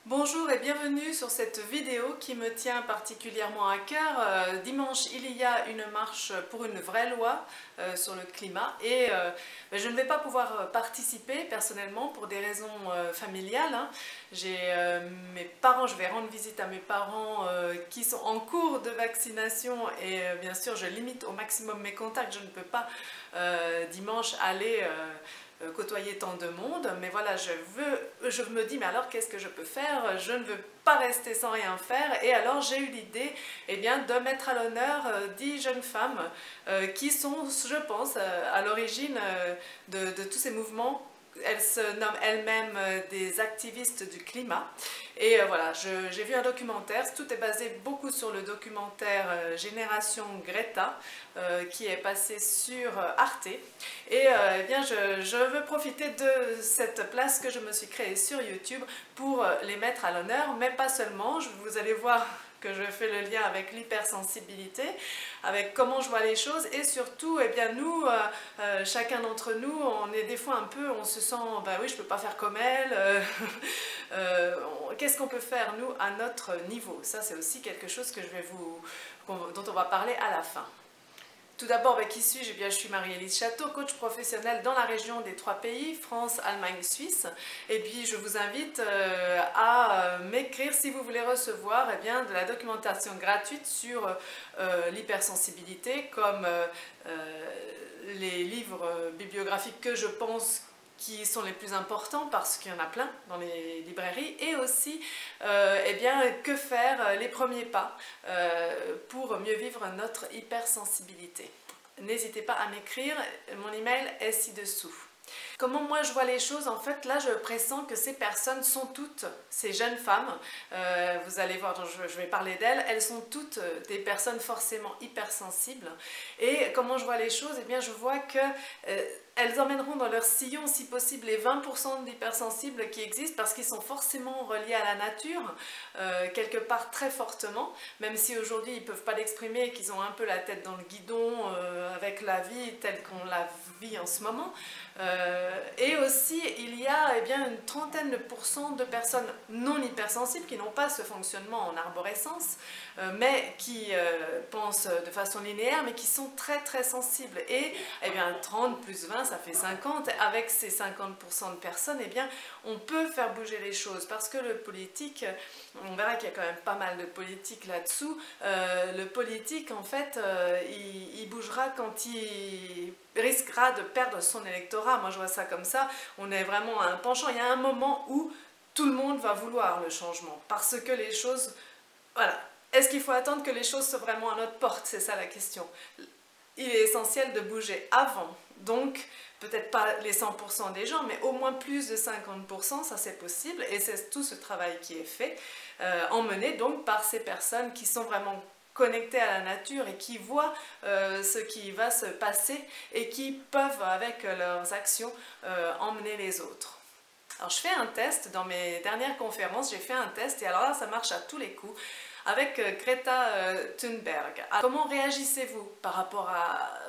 Bonjour et bienvenue sur cette vidéo qui me tient particulièrement à cœur. Dimanche, il y a une marche pour une vraie loi sur le climat et je ne vais pas pouvoir participer personnellement pour des raisons familiales. J'ai mes parents, je vais rendre visite à mes parents qui sont en cours de vaccination et bien sûr je limite au maximum mes contacts. Je ne peux pas dimanche aller côtoyer tant de monde, mais voilà, je me dis, mais alors qu'est-ce que je peux faire? Je ne veux pas rester sans rien faire, et alors j'ai eu l'idée de mettre à l'honneur 10 jeunes femmes qui sont, je pense, à l'origine de tous ces mouvements. Elles se nomment elles-mêmes des activistes du climat. Et voilà, j'ai vu un documentaire, tout est basé beaucoup sur le documentaire Génération Greta, qui est passé sur Arte. Et je veux profiter de cette place que je me suis créée sur YouTube pour les mettre à l'honneur, mais pas seulement. Vous allez voir que je fais le lien avec l'hypersensibilité, avec comment je vois les choses, et surtout, nous, chacun d'entre nous, on est des fois un peu, on se sent, bah oui, je peux pas faire comme elle, qu'est-ce qu'on peut faire, nous, à notre niveau? Ça, c'est aussi quelque chose que dont on va parler à la fin. Tout d'abord, qui suis-je? Je suis Marie-Élise Château, coach professionnel dans la région des 3 pays, France, Allemagne, Suisse. Et puis, je vous invite à m'écrire si vous voulez recevoir de la documentation gratuite sur l'hypersensibilité, comme les livres bibliographiques que je pense qui sont les plus importants parce qu'il y en a plein dans les librairies, et aussi que faire les premiers pas pour mieux vivre notre hypersensibilité. N'hésitez pas à m'écrire, mon email est ci-dessous. Comment moi je vois les choses, en fait, là je pressens que ces personnes sont toutes, ces jeunes femmes, vous allez voir, je vais parler d'elles, elles sont toutes des personnes forcément hypersensibles. Et comment je vois les choses? Je vois que elles emmèneront dans leur sillon, si possible, les 20% d'hypersensibles qui existent, parce qu'ils sont forcément reliés à la nature, quelque part très fortement, même si aujourd'hui ils ne peuvent pas l'exprimer, qu'ils ont un peu la tête dans le guidon avec la vie telle qu'on la vit en ce moment. Et aussi, il y a une trentaine de pourcents de personnes non hypersensibles qui n'ont pas ce fonctionnement en arborescence, mais qui pensent de façon linéaire, mais qui sont très très sensibles. Et 30 plus 20, ça fait 50. Avec ces 50% de personnes, on peut faire bouger les choses, parce que le politique, on verra qu'il y a quand même pas mal de politique là-dessous. Le politique, en fait, il bougera quand il risquera de perdre son électorat. Moi je vois ça comme ça, on est vraiment à un penchant. Il y a un moment où tout le monde va vouloir le changement, parce que les choses, voilà. Est-ce qu'il faut attendre que les choses soient vraiment à notre porte? C'est ça la question. Il est essentiel de bouger avant, donc peut-être pas les 100% des gens, mais au moins plus de 50%, ça c'est possible, et c'est tout ce travail qui est fait, emmené donc par ces personnes qui sont vraiment connectés à la nature et qui voient ce qui va se passer et qui peuvent, avec leurs actions, emmener les autres. Alors je fais un test, dans mes dernières conférences, j'ai fait un test, et alors là ça marche à tous les coups, avec Greta Thunberg. Comment réagissez-vous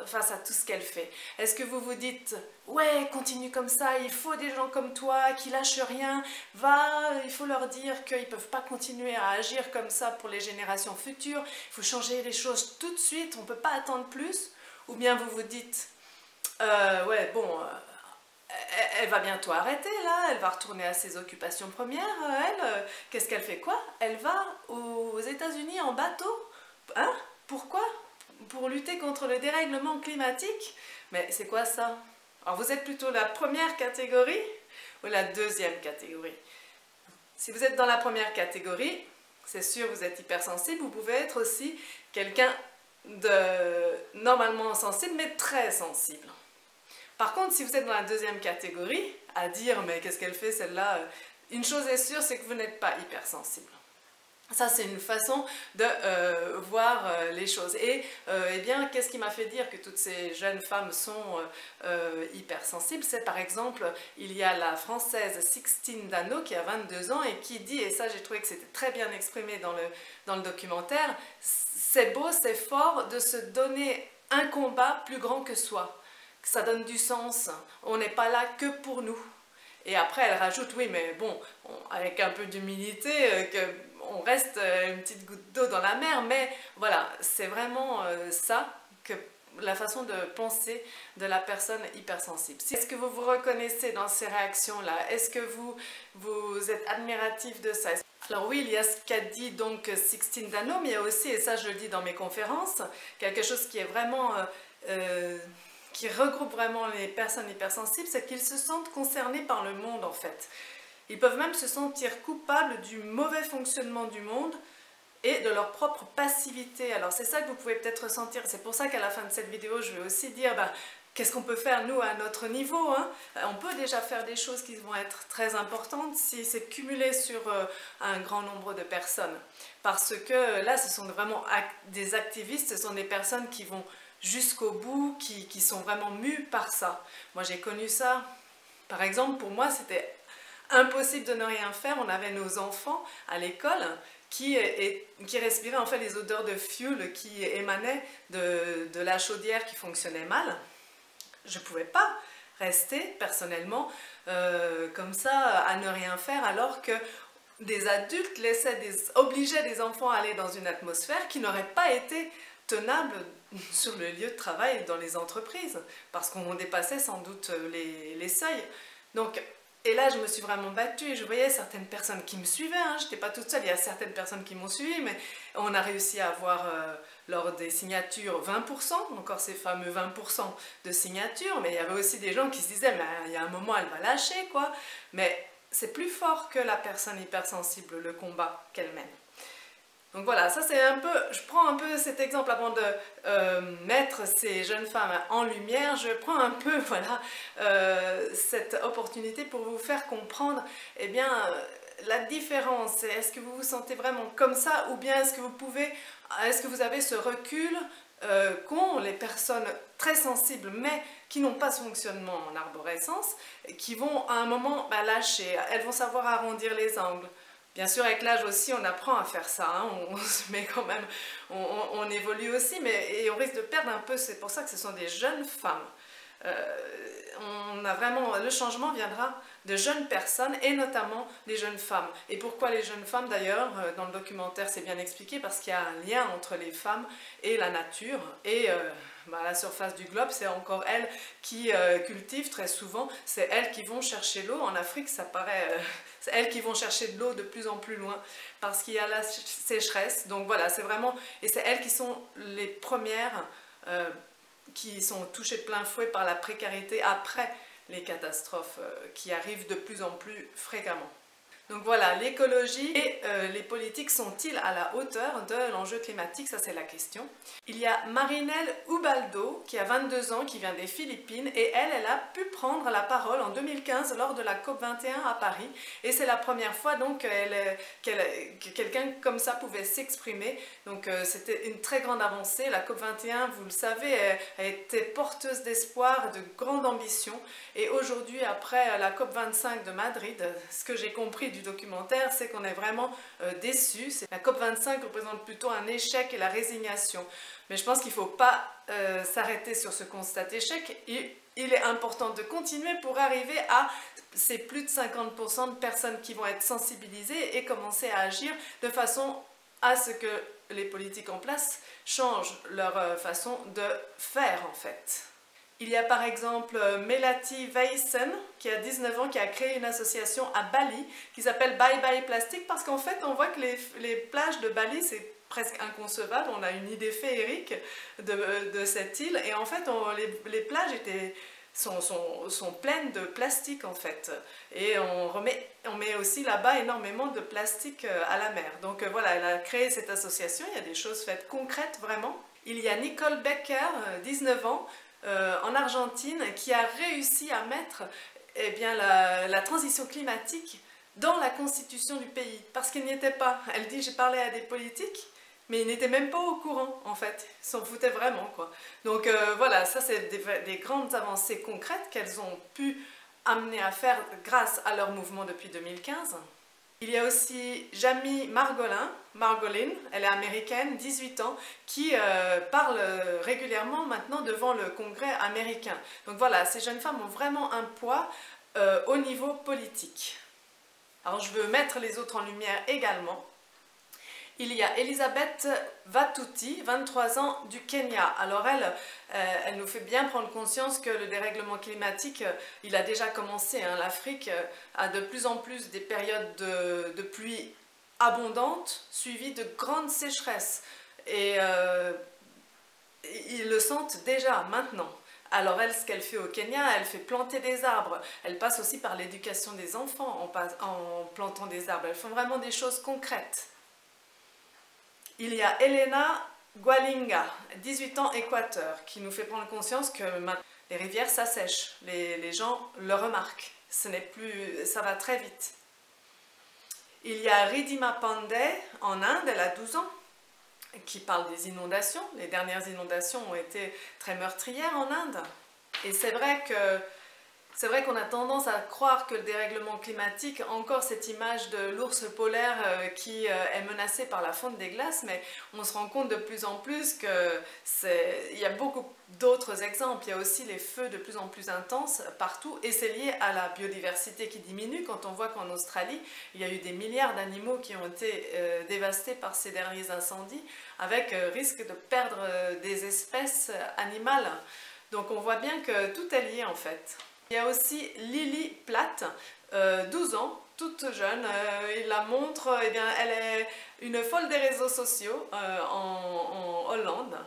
face à tout ce qu'elle fait? Est-ce que vous vous dites, ouais, continue comme ça, il faut des gens comme toi qui lâchent rien, il faut leur dire qu'ils ne peuvent pas continuer à agir comme ça pour les générations futures, il faut changer les choses tout de suite, on ne peut pas attendre plus? Ou bien vous vous dites, elle va bientôt arrêter là, elle va retourner à ses occupations premières, qu'est-ce qu'elle fait quoi? Elle va aux États-Unis en bateau? Hein? Pourquoi? Pour lutter contre le dérèglement climatique? Mais c'est quoi ça? Alors vous êtes plutôt la première catégorie ou la deuxième catégorie? Si vous êtes dans la première catégorie, c'est sûr vous êtes hypersensible, vous pouvez être aussi quelqu'un de normalement sensible mais très sensible. Par contre, si vous êtes dans la deuxième catégorie, à dire mais qu'est-ce qu'elle fait celle-là, une chose est sûre, c'est que vous n'êtes pas hypersensible. Ça, c'est une façon de voir les choses. Et qu'est-ce qui m'a fait dire que toutes ces jeunes femmes sont hypersensibles? C'est par exemple, il y a la française Sixtine Dano qui a 22 ans et qui dit, et ça j'ai trouvé que c'était très bien exprimé dans le documentaire, c'est beau, c'est fort de se donner un combat plus grand que soi. Ça donne du sens, on n'est pas là que pour nous. Et après, elle rajoute, oui, mais bon, avec un peu d'humilité, on reste une petite goutte d'eau dans la mer, mais voilà, c'est vraiment ça que la façon de penser de la personne hypersensible. Est-ce que vous vous reconnaissez dans ces réactions-là? Est-ce que vous êtes admiratif de ça? Alors oui, il y a ce qu'a dit donc Sixtine Dano, mais il y a aussi, et ça je le dis dans mes conférences, quelque chose qui est vraiment... qui regroupe vraiment les personnes hypersensibles, c'est qu'ils se sentent concernés par le monde en fait. Ils peuvent même se sentir coupables du mauvais fonctionnement du monde et de leur propre passivité. Alors c'est ça que vous pouvez peut-être ressentir. C'est pour ça qu'à la fin de cette vidéo, je vais aussi dire qu'est-ce qu'on peut faire nous à notre niveau, hein? On peut déjà faire des choses qui vont être très importantes si c'est cumulé sur un grand nombre de personnes. Parce que là, ce sont vraiment des activistes, ce sont des personnes qui vont jusqu'au bout, qui sont vraiment mus par ça. Moi j'ai connu ça, par exemple pour moi c'était impossible de ne rien faire. On avait nos enfants à l'école qui respiraient en fait les odeurs de fuel qui émanaient de la chaudière qui fonctionnait mal. Je ne pouvais pas rester personnellement comme ça à ne rien faire alors que des adultes obligeaient des enfants à aller dans une atmosphère qui n'aurait pas été tenable sur le lieu de travail dans les entreprises, parce qu'on dépassait sans doute les seuils. Donc, et là, je me suis vraiment battue et je voyais certaines personnes qui me suivaient, hein. Je n'étais pas toute seule, il y a certaines personnes qui m'ont suivie, mais on a réussi à avoir, lors des signatures, 20%, encore ces fameux 20% de signatures, mais il y avait aussi des gens qui se disaient, mais il y a un moment, elle va lâcher, quoi. Mais c'est plus fort que la personne hypersensible, le combat qu'elle mène. Donc voilà, ça c'est un peu, je prends un peu cet exemple avant de mettre ces jeunes femmes en lumière, je prends un peu voilà, cette opportunité pour vous faire comprendre eh bien, la différence. Est-ce que vous vous sentez vraiment comme ça ou bien est-ce que vous avez ce recul qu'ont les personnes très sensibles mais qui n'ont pas ce fonctionnement en arborescence, qui vont à un moment lâcher, elles vont savoir arrondir les angles. Bien sûr, avec l'âge aussi, on apprend à faire ça, hein. On se met quand même, on évolue aussi, et on risque de perdre un peu, c'est pour ça que ce sont des jeunes femmes. Le changement viendra de jeunes personnes et notamment des jeunes femmes. Et pourquoi les jeunes femmes d'ailleurs? Dans le documentaire c'est bien expliqué parce qu'il y a un lien entre les femmes et la nature et à la surface du globe c'est encore elles qui cultivent très souvent, c'est elles qui vont chercher l'eau. En Afrique ça paraît, c'est elles qui vont chercher de l'eau de plus en plus loin parce qu'il y a la sécheresse. Donc voilà, c'est vraiment, et c'est elles qui sont les premières qui sont touchées de plein fouet par la précarité après les catastrophes qui arrivent de plus en plus fréquemment. Donc voilà, l'écologie et les politiques sont-ils à la hauteur de l'enjeu climatique? Ça c'est la question. Il y a Marinelle Ubaldo qui a 22 ans, qui vient des Philippines et elle a pu prendre la parole en 2015 lors de la COP21 à Paris. Et c'est la première fois donc que quelqu'un comme ça pouvait s'exprimer. Donc c'était une très grande avancée. La COP21, vous le savez, a été porteuse d'espoir, de grande ambition. Et aujourd'hui, après la COP25 de Madrid, ce que j'ai compris du documentaire, c'est qu'on est vraiment déçus. La COP25 représente plutôt un échec et la résignation. Mais je pense qu'il ne faut pas s'arrêter sur ce constat d'échec. Il est important de continuer pour arriver à ces plus de 50% de personnes qui vont être sensibilisées et commencer à agir de façon à ce que les politiques en place changent leur façon de faire en fait. Il y a par exemple Melati Vaisen qui a 19 ans qui a créé une association à Bali qui s'appelle Bye Bye Plastic parce qu'en fait on voit que les plages de Bali c'est presque inconcevable, on a une idée féerique de cette île et en fait les plages sont pleines de plastique en fait et on met aussi là-bas énormément de plastique à la mer. Donc voilà, elle a créé cette association, il y a des choses faites concrètes vraiment. Il y a Nicole Becker, 19 ans, en Argentine, qui a réussi à mettre eh bien, la transition climatique dans la constitution du pays, parce qu'il n'y était pas. Elle dit, j'ai parlé à des politiques, mais ils n'étaient même pas au courant, en fait. Ils s'en foutaient vraiment, quoi. Donc voilà, ça c'est des grandes avancées concrètes qu'elles ont pu amener à faire grâce à leur mouvement depuis 2015. Il y a aussi Jamie Margolin, elle est américaine, 18 ans, qui parle régulièrement maintenant devant le Congrès américain. Donc voilà, ces jeunes femmes ont vraiment un poids au niveau politique. Alors je veux mettre les autres en lumière également. Il y a Elisabeth Watuti, 23 ans, du Kenya. Alors elle nous fait bien prendre conscience que le dérèglement climatique, il a déjà commencé. L'Afrique a de plus en plus des périodes de pluie abondantes, suivies de grandes sécheresses. Et ils le sentent déjà maintenant. Alors elle, ce qu'elle fait au Kenya, elle fait planter des arbres. Elle passe aussi par l'éducation des enfants en plantant des arbres. Elle fait vraiment des choses concrètes. Il y a Elena Gwalinga, 18 ans, Équateur, qui nous fait prendre conscience que les rivières s'assèchent. Les gens le remarquent. Ça va très vite. Il y a Ridhima Pandey en Inde, elle a 12 ans, qui parle des inondations. Les dernières inondations ont été très meurtrières en Inde. Et c'est vrai qu'on a tendance à croire que le dérèglement climatique, encore cette image de l'ours polaire qui est menacé par la fonte des glaces, mais on se rend compte de plus en plus qu'il y a beaucoup d'autres exemples. Il y a aussi les feux de plus en plus intenses partout, et c'est lié à la biodiversité qui diminue. Quand on voit qu'en Australie, il y a eu des milliards d'animaux qui ont été dévastés par ces derniers incendies, avec risque de perdre des espèces animales. Donc on voit bien que tout est lié en fait. Il y a aussi Lily Platt, 12 ans, toute jeune. Il la montre, eh bien, elle est une folle des réseaux sociaux en Hollande.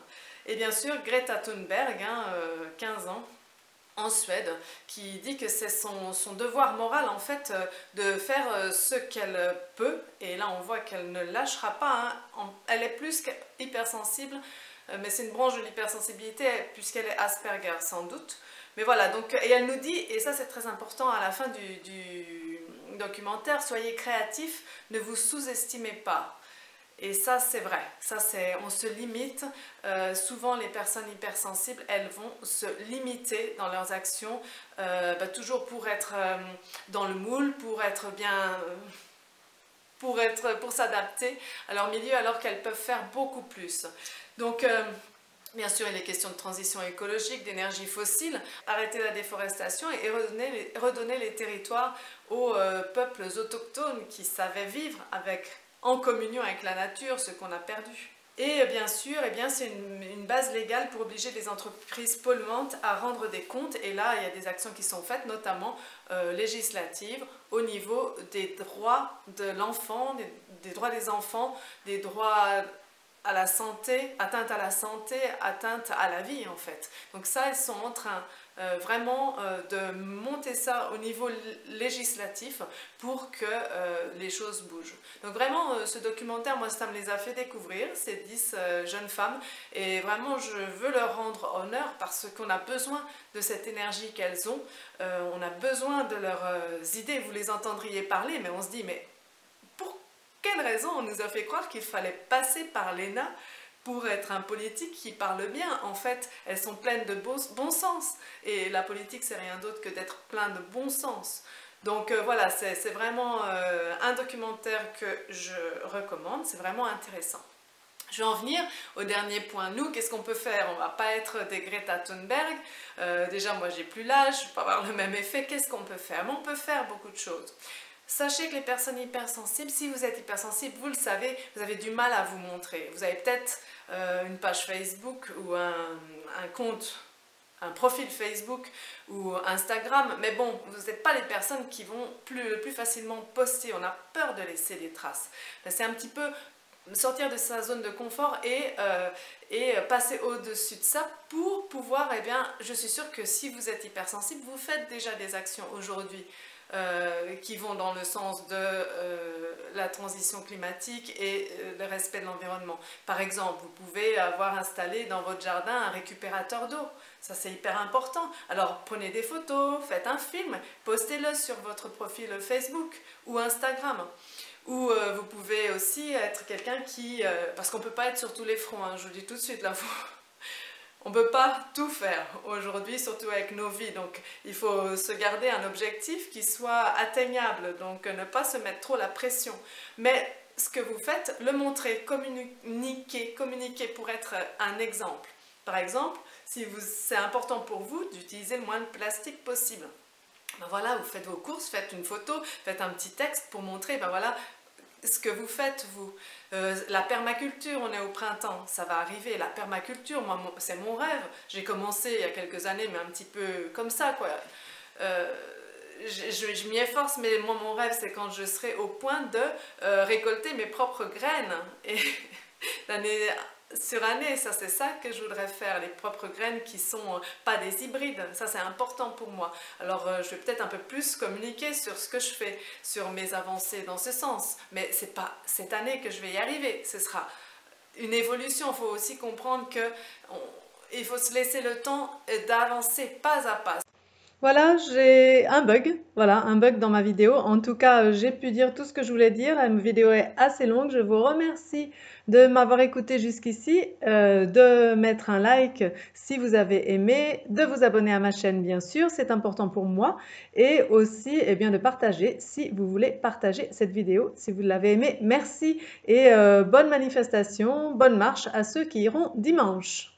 Et bien sûr Greta Thunberg, 15 ans, en Suède, qui dit que c'est son devoir moral en fait de faire ce qu'elle peut. Et là on voit qu'elle ne lâchera pas. Elle est plus qu'hypersensible, mais c'est une branche de l'hypersensibilité puisqu'elle est Asperger sans doute. Mais voilà, donc, et elle nous dit, et ça c'est très important à la fin du documentaire, soyez créatifs, ne vous sous-estimez pas. Et ça c'est vrai, on se limite. Souvent les personnes hypersensibles, elles vont se limiter dans leurs actions, toujours pour être dans le moule, pour être bien... pour s'adapter à leur milieu, alors qu'elles peuvent faire beaucoup plus. Donc... bien sûr, il est question de transition écologique, d'énergie fossile, arrêter la déforestation et redonner les territoires aux peuples autochtones qui savaient vivre en communion avec la nature, ce qu'on a perdu. Et bien sûr, c'est une base légale pour obliger les entreprises polluantes à rendre des comptes. Et là, il y a des actions qui sont faites, notamment législatives, au niveau des droits de l'enfant, des droits des enfants, des droits... à la santé, atteinte à la santé, atteinte à la vie en fait. Donc ça, ils sont en train vraiment de monter ça au niveau législatif pour que les choses bougent. Donc vraiment, ce documentaire, moi ça me les a fait découvrir, ces 10 jeunes femmes, et vraiment je veux leur rendre honneur parce qu'on a besoin de cette énergie qu'elles ont, on a besoin de leurs idées, vous les entendriez parler, mais on se dit, mais quelle raison on nous a fait croire qu'il fallait passer par l'ENA pour être un politique qui parle bien? En fait, elles sont pleines de bon sens. Et la politique, c'est rien d'autre que d'être plein de bon sens. Donc voilà, c'est vraiment un documentaire que je recommande. C'est vraiment intéressant. Je vais en venir au dernier point. Nous, qu'est-ce qu'on peut faire? On ne va pas être des Greta Thunberg. Déjà, moi, j'ai plus l'âge, je ne vais pas avoir le même effet. Qu'est-ce qu'on peut faire? Mais on peut faire beaucoup de choses. Sachez que les personnes hypersensibles, si vous êtes hypersensible, vous le savez, vous avez du mal à vous montrer. Vous avez peut-être une page Facebook ou un compte, un profil Facebook ou Instagram, mais bon, vous n'êtes pas les personnes qui vont le plus facilement poster. On a peur de laisser des traces. C'est un petit peu sortir de sa zone de confort et passer au-dessus de ça pour pouvoir, je suis sûre que si vous êtes hypersensible, vous faites déjà des actions aujourd'hui qui vont dans le sens de la transition climatique et le respect de l'environnement. Par exemple, vous pouvez avoir installé dans votre jardin un récupérateur d'eau. Ça, c'est hyper important. Alors, prenez des photos, faites un film, postez-le sur votre profil Facebook ou Instagram. Ou vous pouvez aussi être quelqu'un qui... parce qu'on ne peut pas être sur tous les fronts, je vous le dis tout de suite, là, on ne peut pas tout faire aujourd'hui, surtout avec nos vies. Donc, il faut se garder un objectif qui soit atteignable. Donc, ne pas se mettre trop la pression. Mais ce que vous faites, le montrer, communiquer pour être un exemple. Par exemple, si c'est important pour vous d'utiliser le moins de plastique possible. ben voilà, vous faites vos courses, faites une photo, faites un petit texte pour montrer, ben voilà, ce que vous faites, vous. La permaculture, on est au printemps, ça va arriver. La permaculture, moi, c'est mon rêve. J'ai commencé il y a quelques années, mais un petit peu comme ça, quoi. Je m'y efforce, mais moi, mon rêve, c'est quand je serai au point de récolter mes propres graines. Et l'année sur année, ça c'est ça que je voudrais faire, les propres graines qui sont pas des hybrides, ça c'est important pour moi. Alors je vais peut-être un peu plus communiquer sur ce que je fais, sur mes avancées dans ce sens, mais c'est pas cette année que je vais y arriver, ce sera une évolution. Il faut aussi comprendre que il faut se laisser le temps d'avancer pas à pas. Voilà, j'ai un bug dans ma vidéo. En tout cas, j'ai pu dire tout ce que je voulais dire. La vidéo est assez longue. Je vous remercie de m'avoir écouté jusqu'ici, de mettre un like si vous avez aimé, de vous abonner à ma chaîne bien sûr, c'est important pour moi, et aussi eh bien, de partager si vous voulez partager cette vidéo, si vous l'avez aimée. Merci et bonne manifestation, bonne marche à ceux qui iront dimanche.